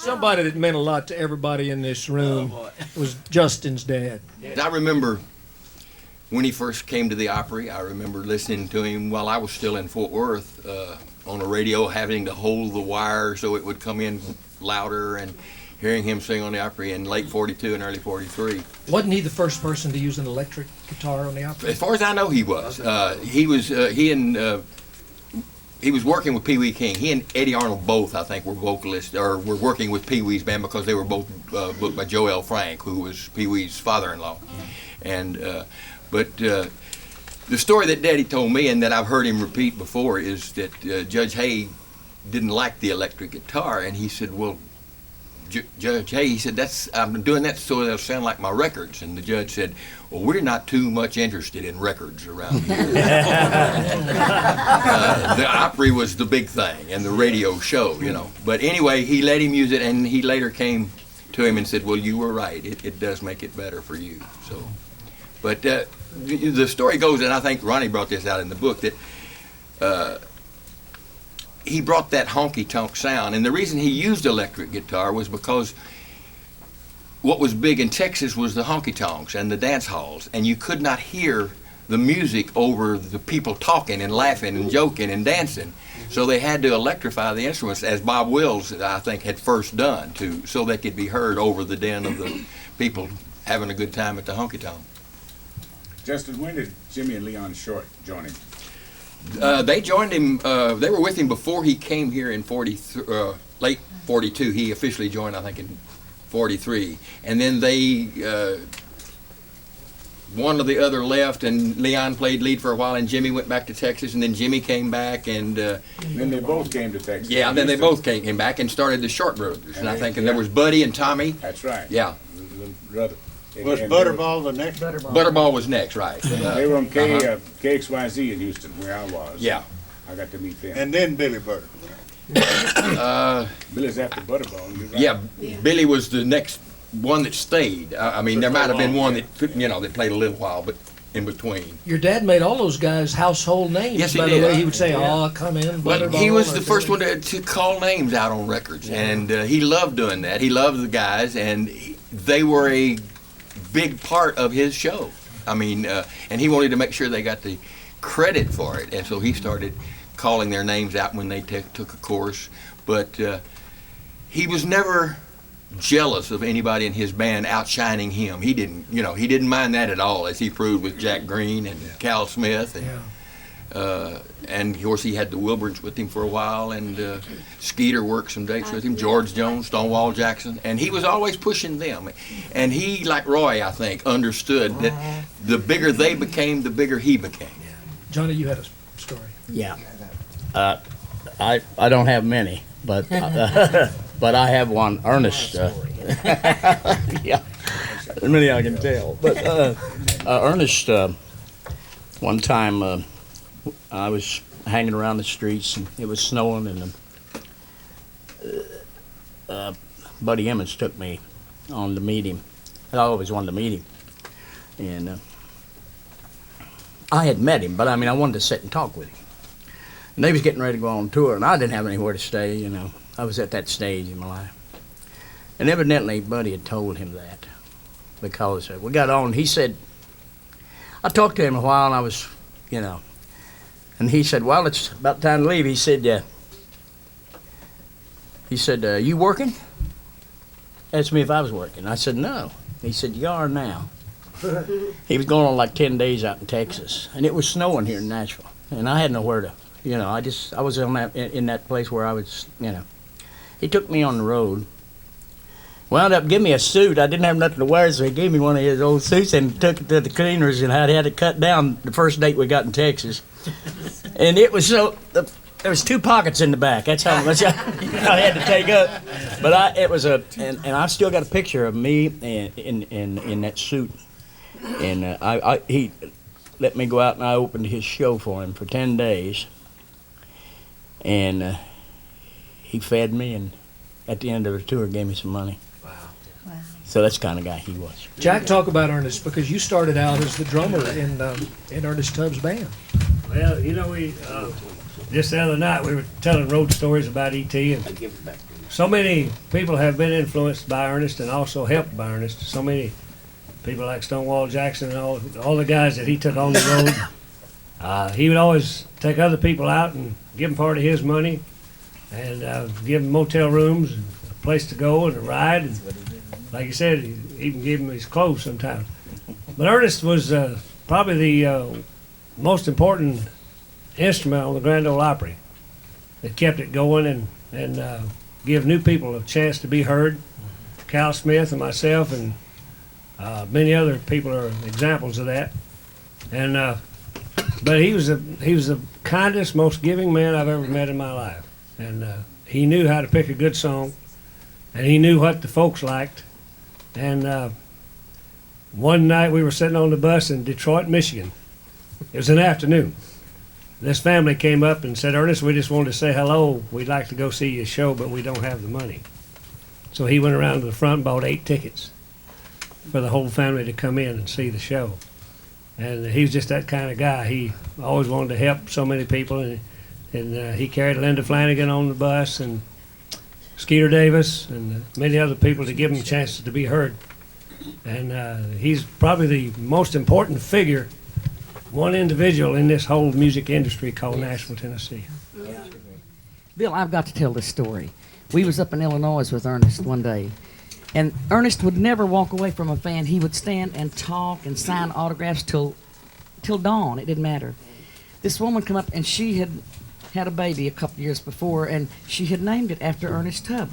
Somebody that meant a lot to everybody in this room was Justin's dad. I remember when he first came to the Opry, I remember listening to him while I was still in Fort Worth on the radio, having to hold the wire so it would come in louder, and hearing him sing on the Opry in late 42 and early 43. Wasn't he the first person to use an electric guitar on the Opry? As far as I know, he was. He was working with Pee Wee King. He and Eddie Arnold both, I think, were vocalists, or were working with Pee Wee's band, because they were both booked by Joe L. Frank, who was Pee Wee's father-in-law. And but the story that Daddy told me, and that I've heard him repeat before, is that Judge Hay didn't like the electric guitar, and he said, "Well, Judge Hay," he said, "I'm doing that so they'll sound like my records." And the judge said, "Well, we're not too much interested in records around here." The Opry was the big thing, and the radio show, you know. But anyway, he let him use it, and he later came to him and said, "Well, you were right. It does make it better for you." So, but the story goes, and I think Ronnie brought this out in the book, that he brought that honky-tonk sound, and the reason he used electric guitar was because what was big in Texas was the honky-tonks and the dance halls, and you could not hear the music over the people talking and laughing and joking and dancing, so they had to electrify the instruments, as Bob Wills, I think, had first done, so they could be heard over the din of the people having a good time at the honky-tonk. Justin, when did Jimmy and Leon Short join him? They joined him, they were with him before he came here in late 42. He officially joined, I think, in 43. And then one or the other left, and Leon played lead for a while, and Jimmy went back to Texas, and then Jimmy came back, and then they both came to Texas. Yeah, then they both came back and started the Short Brothers. And I think, and there was Buddy and Tommy. That's right. Yeah. Brother. Was Butterball the next? Butterball was next, right. They were on KXYZ in Houston, where I was. Yeah. I got to meet them. And then Billy Butter. Billy's after Butterball. You're right. Yeah, Billy was the next one that stayed. I mean, there might have been one that, that played a little while, but in between. Your dad made all those guys household names. Yes, he by did. the way, he would say, "Oh, come in, But Butterball." he was the first one to call names out on records, and he loved doing that. He loved the guys, and they were a big part of his show. I mean, and he wanted to make sure they got the credit for it, and so he started calling their names out when they took a course. But he was never jealous of anybody in his band outshining him. He didn't, he didn't mind that at all, as he proved with Jack Greene and Cal Smith, and of course he had the Wilburns with him for a while, and Skeeter worked some dates with him, George Jones, Stonewall Jackson, and he was always pushing them. And he, like Roy, I think, understood that the bigger they became, the bigger he became. Johnny, you had a story. Yeah. I don't have many, but but I have one. Ernest. Yeah. Many I can tell. But Ernest, one time I was hanging around the streets, and it was snowing, and Buddy Emmons took me on to meet him. I always wanted to meet him, and I had met him, but I mean, I wanted to sit and talk with him. And they was getting ready to go on tour, and I didn't have anywhere to stay, I was at that stage in my life. And evidently, Buddy had told him that, because we got on. He said, I talked to him a while, and I was, and he said, well, it's about time to leave. He said, you working? Asked me if I was working. I said, no. He said, you are now. He was going on like 10 days out in Texas, and it was snowing here in Nashville, and I had nowhere to, I was in that place where I was, He took me on the road, wound up giving me a suit. I didn't have nothing to wear, so he gave me one of his old suits and took it to the cleaners, and I had it cut down the first date we got in Texas. And it was there was 2 pockets in the back. That's how much I had to take up. But and I've still got a picture of me in that suit. And he let me go out, and I opened his show for him for 10 days. And he fed me, and at the end of the tour gave me some money. Wow. So that's the kind of guy he was. Jack, talk about Ernest, because you started out as the drummer in Ernest Tubb's band. Well, we just the other night we were telling road stories about E.T. and so many people have been influenced by Ernest and also helped by Ernest. So many people like Stonewall Jackson and all the guys that he took on the road. He would always take other people out and give them part of his money and give them motel rooms and a place to go and a ride. And like you said, he even gave him his clothes sometimes. But Ernest was probably the most important instrument on the Grand Ole Opry that kept it going and give new people a chance to be heard. Cal Smith and myself and many other people are examples of that. And but he was the kindest, most giving man I've ever met in my life. And he knew how to pick a good song, and he knew what the folks liked. And one night we were sitting on the bus in Detroit, Michigan. It was an afternoon. This family came up and said, "Ernest, we just wanted to say hello. We'd like to go see your show, but we don't have the money." So he went around to the front and bought 8 tickets for the whole family to come in and see the show. And he was just that kind of guy. He always wanted to help so many people, and he carried Linda Flanagan on the bus and Skeeter Davis and many other people to give them chances to be heard. And he's probably the most important figure, one individual in this whole music industry called Nashville, Tennessee. Bill, I've got to tell this story. We was up in Illinois with Ernest one day, and Ernest would never walk away from a fan. He would stand and talk and sign autographs till dawn. It didn't matter. This woman come up, and she had a baby a couple years before, and she had named it after Ernest Tubb.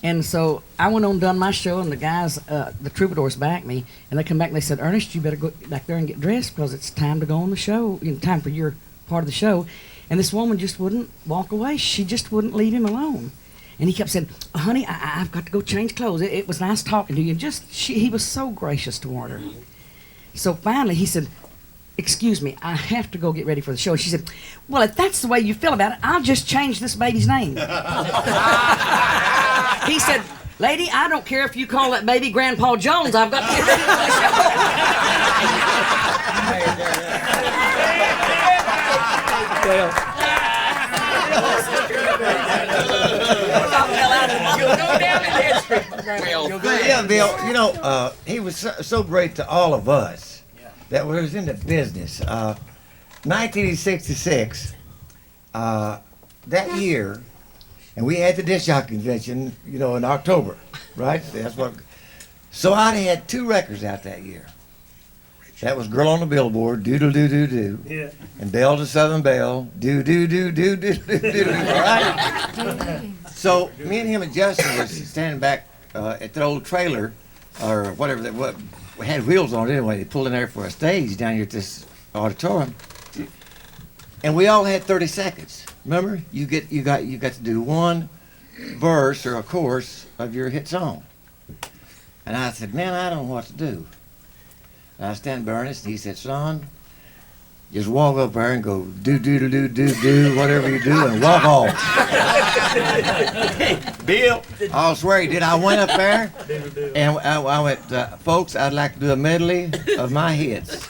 And so I went on and done my show, and the guys, the Troubadours, backed me, and they come back and they said, "Ernest, you better go back there and get dressed because it's time to go on the show, time for your part of the show." And this woman just wouldn't walk away. She just wouldn't leave him alone. And he kept saying, "Honey, I've got to go change clothes. It was nice talking to you." And he was so gracious toward her. So finally he said, "Excuse me, I have to go get ready for the show." And she said, "Well, if that's the way you feel about it, I'll just change this baby's name." He said, "Lady, I don't care if you call that baby Grandpa Jones. I've got to get ready for the show." Yeah, Bill, he was so great to all of us that was in the business. 1966, that year, and we had the disc jockey convention, in October, right? That's what. So I had 2 records out that year. That was "Girl on the Billboard," "Doodle Doo Doo Doo," Yeah. and "Bell to Southern Belle," "Doo Doo Doo Doo Doo Doo Doo," right? So me and him and Justin was standing back at the old trailer, or whatever that had wheels on it anyway. They pulled in there for a stage down here at this auditorium, and we all had 30 seconds. Remember, you got to do one verse or a chorus of your hit song. And I said, "Man, I don't know what to do." And I stand by Ernest, and he said, "Son, just walk up there and go do do do do do do whatever you do and walk off." Bill, I'll swear he did. I went up there and I went, "Folks, I'd like to do a medley of my hits.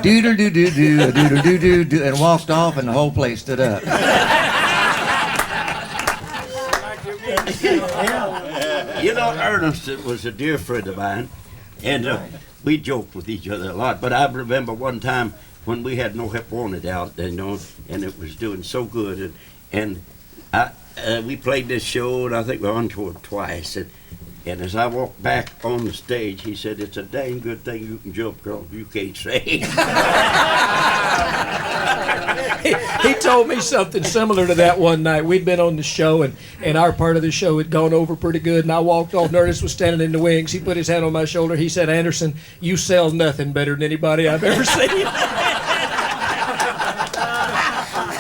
Doodle doo doo doo doodle doo doo doo," and walked off, and the whole place stood up. Ernest was a dear friend of mine, and we joked with each other a lot. But I remember one time when we had No Help Wanted out, and it was doing so good, and we played this show, and I think we encored twice. And as I walked back on the stage, he said, "It's a dang good thing you can jump, girl. You can't sing." He told me something similar to that one night. We'd been on the show, and our part of the show had gone over pretty good, and I walked off. Ernest was standing in the wings. He put his hand on my shoulder. He said, "Anderson, you sell nothing better than anybody I've ever seen."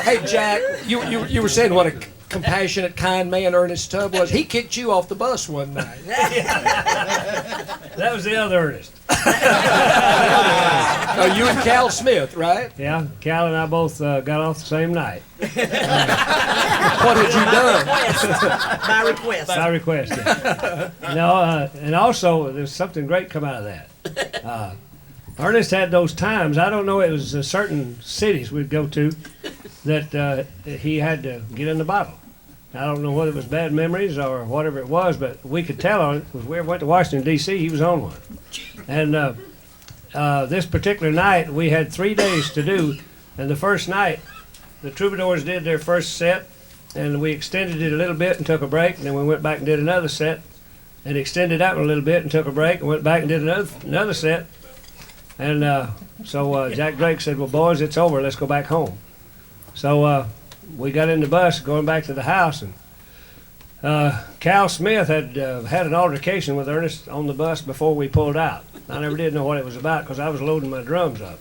Hey, Jack, you were saying what a compassionate, kind man Ernest Tubb was. He kicked you off the bus one night. That was the other Ernest. Oh, you and Cal Smith, right? Yeah, Cal and I both got off the same night. What had you done? By request. By request, yeah. And also, there's something great come out of that. Ernest had those times, I don't know, it was certain cities we'd go to that he had to get in the bottle. I don't know whether it was bad memories or whatever it was, but we could tell on it because we went to Washington, D.C., he was on one. And this particular night, we had 3 days to do, and the first night, the Troubadours did their first set, and we extended it a little bit and took a break, and then we went back and did another set, and extended that one a little bit and took a break, and went back and did another set. And so Jack Drake said, well, boys, it's over. Let's go back home. So we got in the bus going back to the house, and Cal Smith had had an altercation with Ernest on the bus before we pulled out. I never did know what it was about because I was loading my drums up.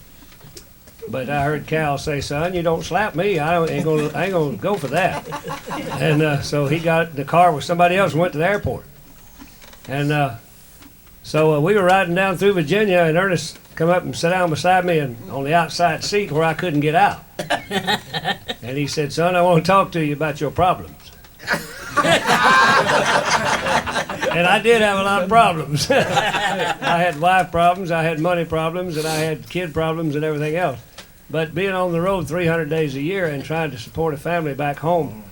But I heard Cal say, son, you don't slap me. I ain't gonna go for that. And so he got in the car with somebody else and went to the airport. And so we were riding down through Virginia, and Ernest come up and sat down beside me and on the outside seat where I couldn't get out. And he said, son, I want to talk to you about your problems. And I did have a lot of problems. I had wife problems, I had money problems, and I had kid problems and everything else. But being on the road 300 days a year and trying to support a family back home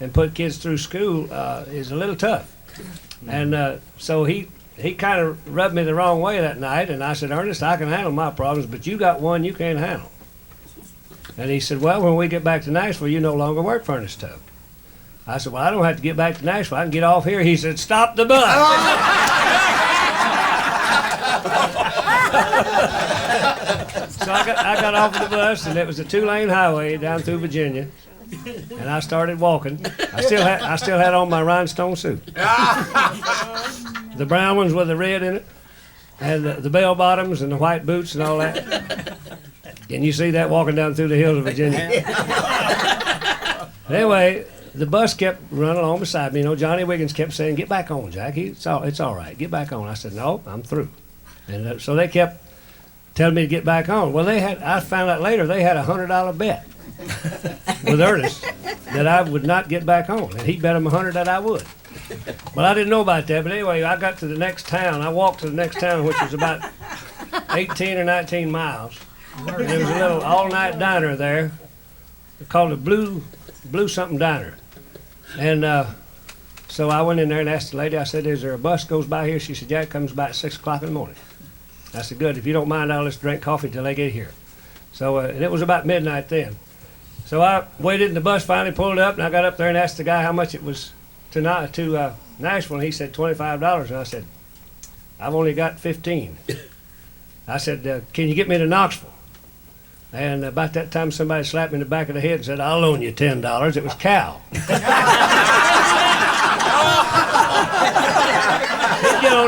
and put kids through school is a little tough. And so he kind of rubbed me the wrong way that night, and I said, Ernest, I can handle my problems, but you got one you can't handle. And he said, well, when we get back to Nashville, you no longer work for Ernest Tubb. I said, well, I don't have to get back to Nashville. I can get off here. He said, stop the bus. So I got off of the bus, and it was a 2-lane highway down through Virginia. And I started walking. I still had on my rhinestone suit. The brown ones with the red in it, and the bell bottoms and the white boots and all that. Can you see that walking down through the hills of Virginia? Anyway, the bus kept running along beside me. You know, Johnny Wiggins kept saying, get back on, Jack. It's all right. Get back on. I said, no, I'm through. And so they kept telling me to get back on. Well, I found out later they had a $100 bet with Ernest that I would not get back on. And he bet him $100 that I would. Well, I didn't know about that. But anyway, I got to the next town. I walked to the next town, which was about 18 or 19 miles. And there was a little all-night diner there called the Blue something diner. And so I went in there and asked the lady, I said, is there a bus goes by here? She said, yeah, it comes by at 6 o'clock in the morning. I said, good. If you don't mind, I'll just drink coffee till they get here. So, and it was about midnight then. So I waited, and the bus finally pulled up, and I got up there and asked the guy how much it was to Nashville, and he said $25. And I said, I've only got 15. I said, can you get me to Knoxville? And about that time, somebody slapped me in the back of the head and said, I'll loan you $10. It was Cal.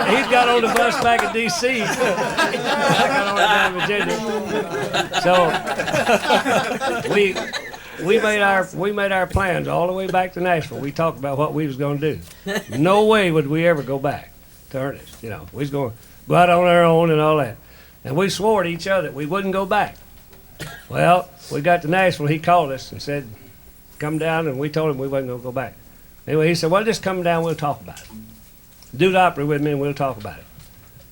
He'd got on the bus back in D.C. I got on it down in Virginia. So we made our plans all the way back to Nashville. We talked about what we was going to do. No way would we ever go back to Ernest. You know, we was going to go out on our own and all that. And we swore to each other we wouldn't go back. Well, we got to Nashville. He called us and said, come down, and we told him we wasn't going to go back. Anyway, he said, well, just come down, we'll talk about it. Do the Opry with me, and we'll talk about it.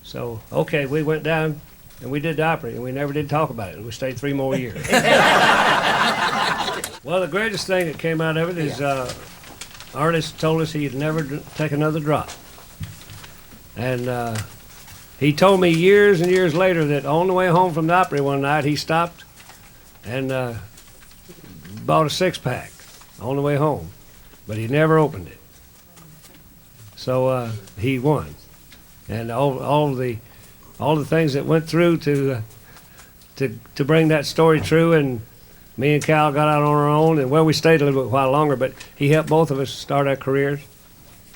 So, okay, we went down, and we did the Opry, and we never did talk about it. We stayed 3 more years. Well, the greatest thing that came out of it is Ernest told us he'd never take another drop. And he told me years and years later that on the way home from the Opry one night, he stopped and bought a 6-pack on the way home, but he never opened it. So he won, and all the things that went through to bring that story true. And me and Cal got out on our own, and well, we stayed a little bit while longer, but he helped both of us start our careers,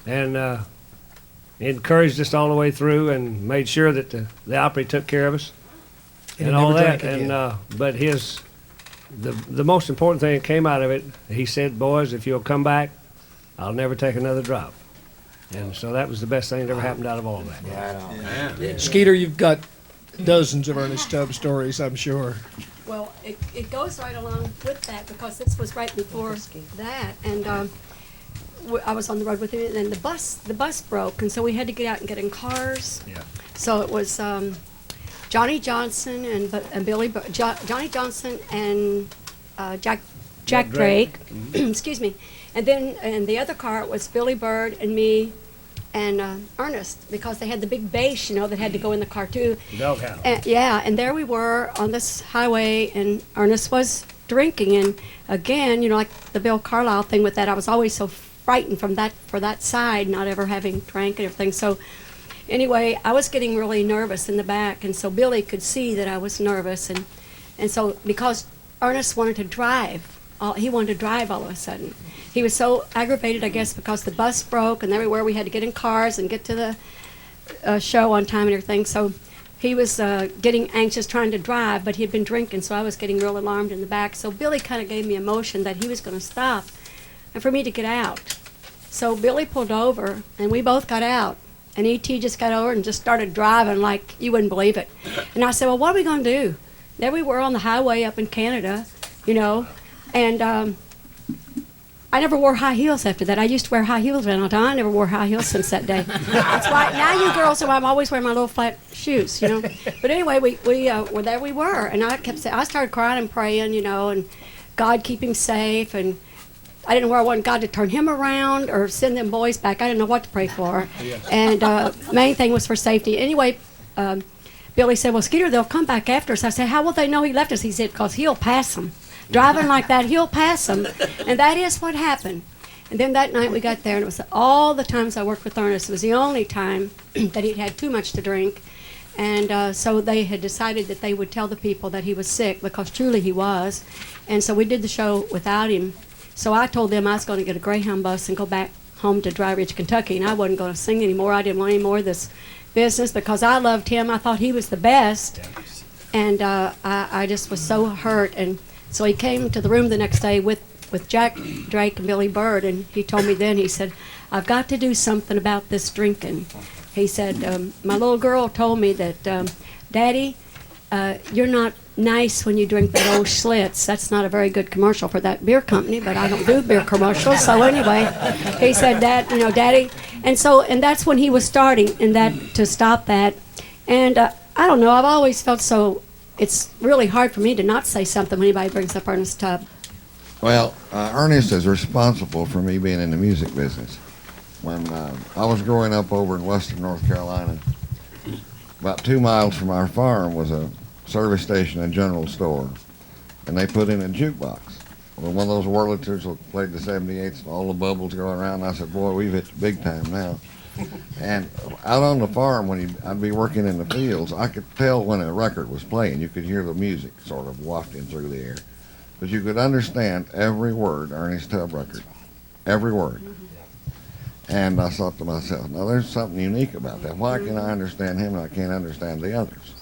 and encouraged us all the way through, and made sure that the Opry took care of us, and all that. And but the most important thing that came out of it, he said, boys, if you'll come back, I'll never take another drop. And so that was the best thing that ever happened out of all of that. Yeah. Skeeter, you've got dozens of Ernest Tubb stories, I'm sure. Well, it goes right along with that because this was right before that, and I was on the road with him, and the bus broke, and so we had to get out and get in cars. Yeah. So it was Johnny Johnson and Johnny Johnson and Jack Drake, Mm-hmm. excuse me, And then in the other car, it was Billy Bird and me and Ernest, because they had the big bass, that had to go in the car too. Doghouse. And, yeah, and there we were on this highway, and Ernest was drinking. And again, like the Bill Carlisle thing with that, I was always so frightened for that side, not ever having drank and everything. So anyway, I was getting really nervous in the back, and so Billy could see that I was nervous, and so because Ernest wanted to drive, he wanted to drive all of a sudden. He was so aggravated, I guess, because the bus broke, and everywhere we had to get in cars and get to the show on time and everything. So he was getting anxious trying to drive, but he had been drinking, so I was getting real alarmed in the back. So Billy kind of gave me a motion that he was going to stop and for me to get out. So Billy pulled over, and we both got out. And E.T. just got over and just started driving like you wouldn't believe it. And I said, well, what are we going to do? There we were on the highway up in Canada, and I never wore high heels after that. I used to wear high heels all the time. I never wore high heels since that day. That's why now you girls know I'm always wearing my little flat shoes, But anyway, we there we were, and I kept saying, I started crying and praying, and God keep him safe, and I didn't know where I wanted God to turn him around or send them boys back. I didn't know what to pray for. And main thing was for safety. Anyway, Billy said, well, Skeeter, they'll come back after us. I said, how will they know he left us? He said, because he'll pass them. Driving like that, he'll pass them. And that is what happened. And then that night we got there, and it was all the times I worked with Ernest. It was the only time that he'd had too much to drink. And so they had decided that they would tell the people that he was sick, because truly he was. And so we did the show without him. So I told them I was going to get a Greyhound bus and go back home to Dry Ridge, Kentucky, and I wasn't going to sing anymore. I didn't want any more of this business because I loved him. I thought he was the best. And I just was so hurt. And so he came to the room the next day with Jack Drake and Billy Bird, and he told me then, he said, I've got to do something about this drinking. He said, my little girl told me that, Daddy, you're not nice when you drink that old Schlitz. That's not a very good commercial for that beer company, but I don't do beer commercials. So anyway, he said that, Daddy. And that's when he was starting to stop that. And I don't know, I've always felt it's really hard for me to not say something when anybody brings up Ernest Tubb. Well, Ernest is responsible for me being in the music business. When I was growing up over in western North Carolina, about 2 miles from our farm was a service station and general store, and they put in a jukebox. Well, one of those Wurlitzers played the 78s, and all the bubbles going around. I said, boy, we've hit the big time now. And out on the farm, when I'd be working in the fields, I could tell when a record was playing. You could hear the music sort of wafting through the air. But you could understand every word, Ernest Tubb record, every word. And I thought to myself, now there's something unique about that. Why can I understand him and I can't understand the others?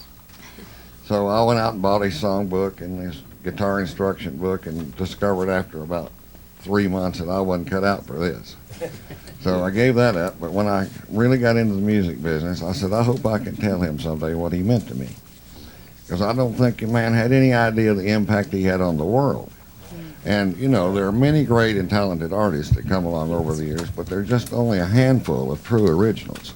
So I went out and bought his songbook and his guitar instruction book, and discovered after about 3 months that I wasn't cut out for this. So I gave that up, but when I really got into the music business, I said, I hope I can tell him someday what he meant to me. Because I don't think the man had any idea the impact he had on the world. And, there are many great and talented artists that come along over the years, but there's just only a handful of true originals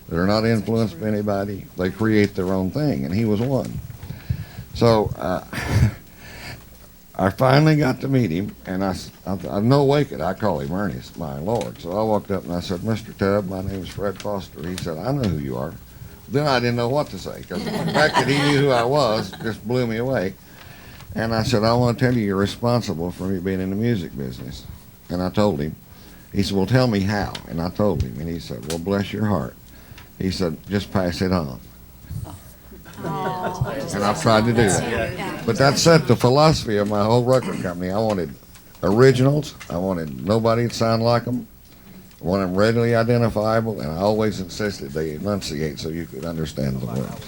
that are not influenced by anybody. They create their own thing, and he was one. So I finally got to meet him, and I'm no wicked. I call him Ernest, my Lord. So I walked up and I said, Mr. Tubb, my name is Fred Foster. He said, I know who you are. Then I didn't know what to say, because the fact that he knew who I was just blew me away. And I said, I want to tell you, you're responsible for me being in the music business. And I told him. He said, well, tell me how. And I told him. And he said, well, bless your heart. He said, just pass it on. And I've tried to do that. But that set the philosophy of my whole record company. I wanted originals. I wanted nobody to sound like them. I wanted them readily identifiable. And I always insisted they enunciate so you could understand the words.